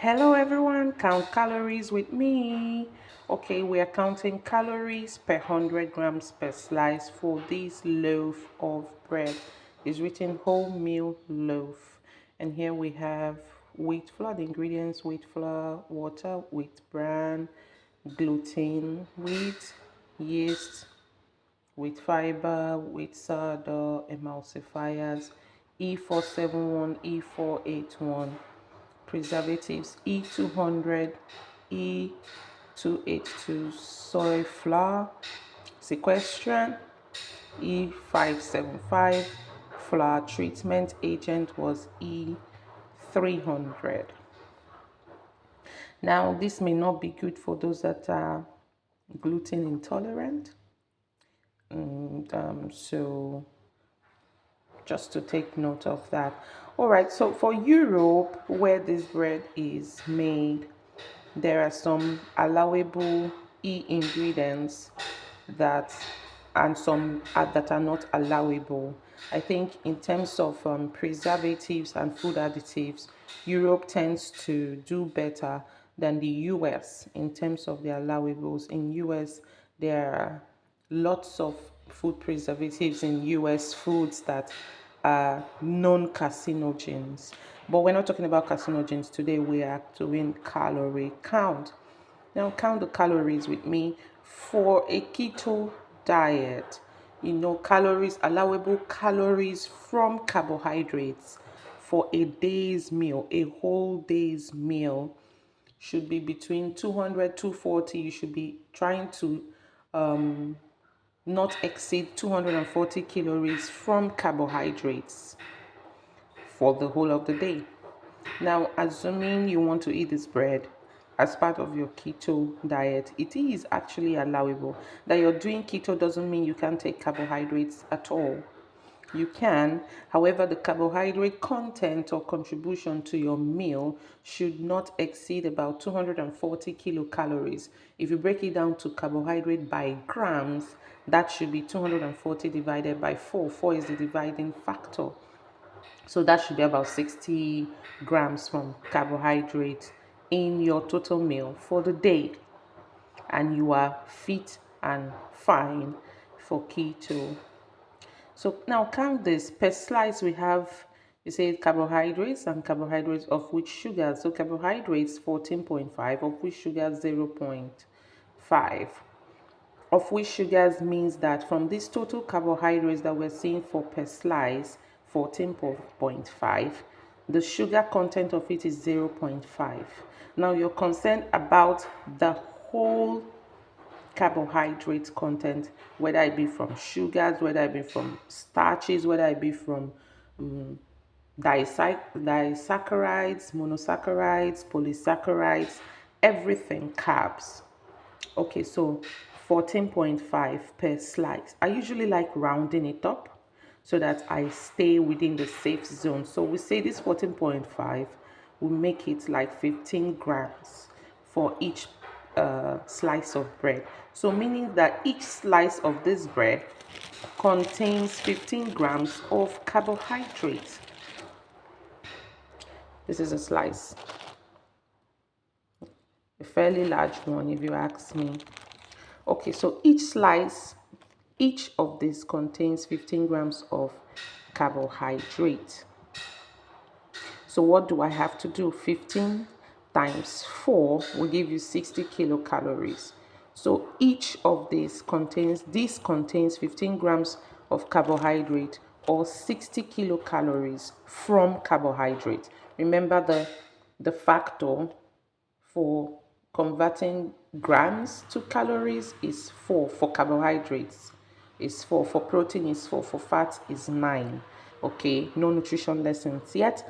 Hello everyone, count calories with me. Okay, we are counting calories per 100 grams per slice for this loaf of bread. It's written wholemeal loaf. And here we have wheat flour, the ingredients: wheat flour, water, wheat bran, gluten, wheat, yeast, wheat fiber, wheat sourdough, emulsifiers, E471, E481, preservatives E200, E282, soy flour, sequestrant E575, flour treatment agent was E300. Now, this may not be good for those that are gluten intolerant. So just to take note of that. All right, so for Europe, where this bread is made, there are some allowable ingredients that and some that are not allowable. I think in terms of preservatives and food additives, Europe tends to do better than the US in terms of the allowables. In US, there are lots of food preservatives in US foods that are non-carcinogens. But we're not talking about carcinogens today. We are doing calorie count. Now count the calories with me for a keto diet. Calories, allowable calories from carbohydrates for a day's meal, a whole day's meal, should be between 200 240. You should be trying to not exceed 240 calories from carbohydrates for the whole of the day. Now, assuming you want to eat this bread as part of your keto diet, it is actually allowable. That you're doing keto doesn't mean you can't take carbohydrates at all. You can, however, the carbohydrate content or contribution to your meal should not exceed about 240 kilocalories. If you break it down to carbohydrate by grams, that should be 240 divided by 4. 4 is the dividing factor. So that should be about 60 grams from carbohydrate in your total meal for the day. And you are fit and fine for keto. So now count this. Per slice we have, you say, carbohydrates, and carbohydrates of which sugar. So carbohydrates 14.5, of which sugar 0.5. Of which sugars means that from this total carbohydrates that we're seeing for per slice, 14.5, the sugar content of it is 0.5. Now you're concerned about the whole carbohydrate content, whether it be from sugars, whether it be from starches, whether it be from disaccharides, monosaccharides, polysaccharides, everything carbs. Okay, so 14.5 per slice. I usually like rounding it up so that I stay within the safe zone. So we say this 14.5, we make it like 15 grams for each slice of bread. So meaning that each slice of this bread contains 15 grams of carbohydrates. This is a slice, a fairly large one if you ask me. Okay, so each of these contains 15 grams of carbohydrate. So what do I have to do? 15 times 4 will give you 60 kilocalories. So each of these contains 15 grams of carbohydrate, or 60 kilocalories from carbohydrate. Remember the factor for converting grams to calories is 4. For carbohydrates is 4, for protein is 4, for fat is 9. Okay, no nutrition lessons yet,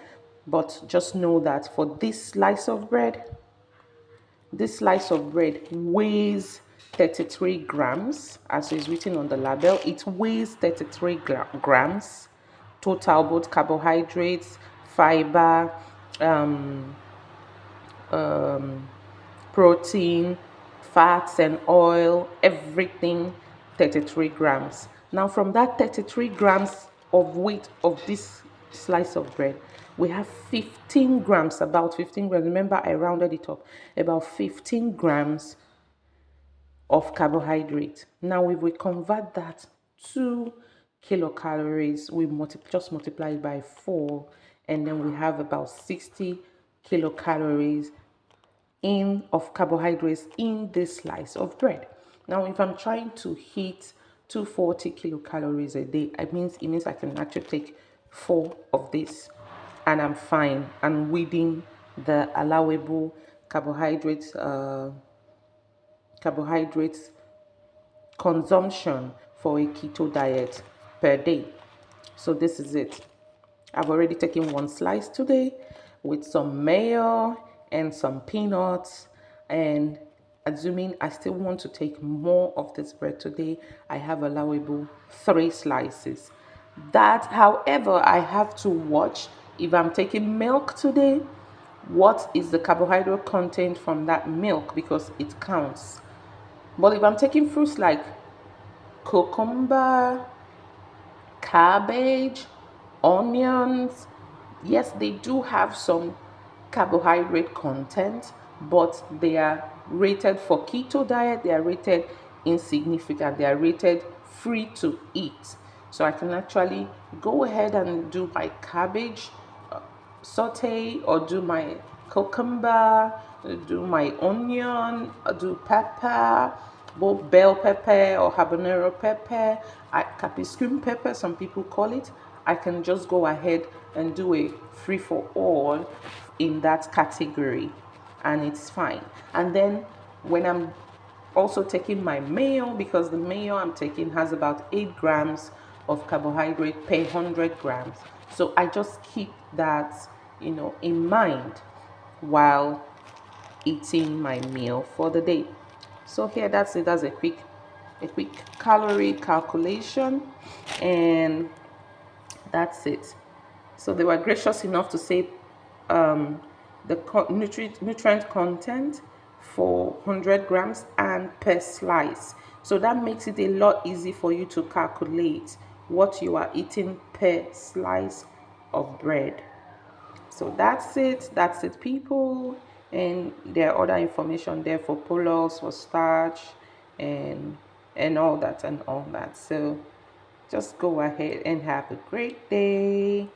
but just know that for this slice of bread weighs 33 grams, as is written on the label. It weighs 33 grams total, both carbohydrates, fiber, protein, fats and oil, everything 33 grams. Now from that 33 grams of weight of this slice of bread, we have 15 grams, about 15 grams. Remember, I rounded it up, about 15 grams of carbohydrate. Now, if we convert that to kilocalories, we just multiply it by 4, and then we have about 60 kilocalories in of carbohydrates in this slice of bread. Now, if I'm trying to hit 240 kilocalories a day, it means I can actually take 4 of this, and I'm fine and within the allowable carbohydrates consumption for a keto diet per day. So this is it. I've already taken one slice today with some mayo and some peanuts, and assuming I still want to take more of this bread today, I have allowable 3 slices. That, however, I have to watch if I'm taking milk today, what is the carbohydrate content from that milk, because it counts. But if I'm taking fruits like cucumber, cabbage, onions, yes, they do have some carbohydrate content, but they are rated for keto diet, they are rated insignificant, they are rated free to eat. So I can actually go ahead and do my cabbage saute, or do my cucumber, do my onion, do pepper, both bell pepper or habanero pepper, capsicum pepper, some people call it. I can just go ahead and do a free for all in that category, and it's fine. And then when I'm also taking my mayo, because the mayo I'm taking has about 8 grams of carbohydrate per 100 grams. So I just keep that, in mind while eating my meal for the day. So here, that's it. That's a quick calorie calculation, and that's it. So they were gracious enough to say the nutrient content for 100 grams and per slice. So that makes it a lot easy for you to calculate what you are eating per slice of bread. So that's it. That's it, people. And there are other information there for polos, for starch, and all that and all that. So just go ahead and have a great day.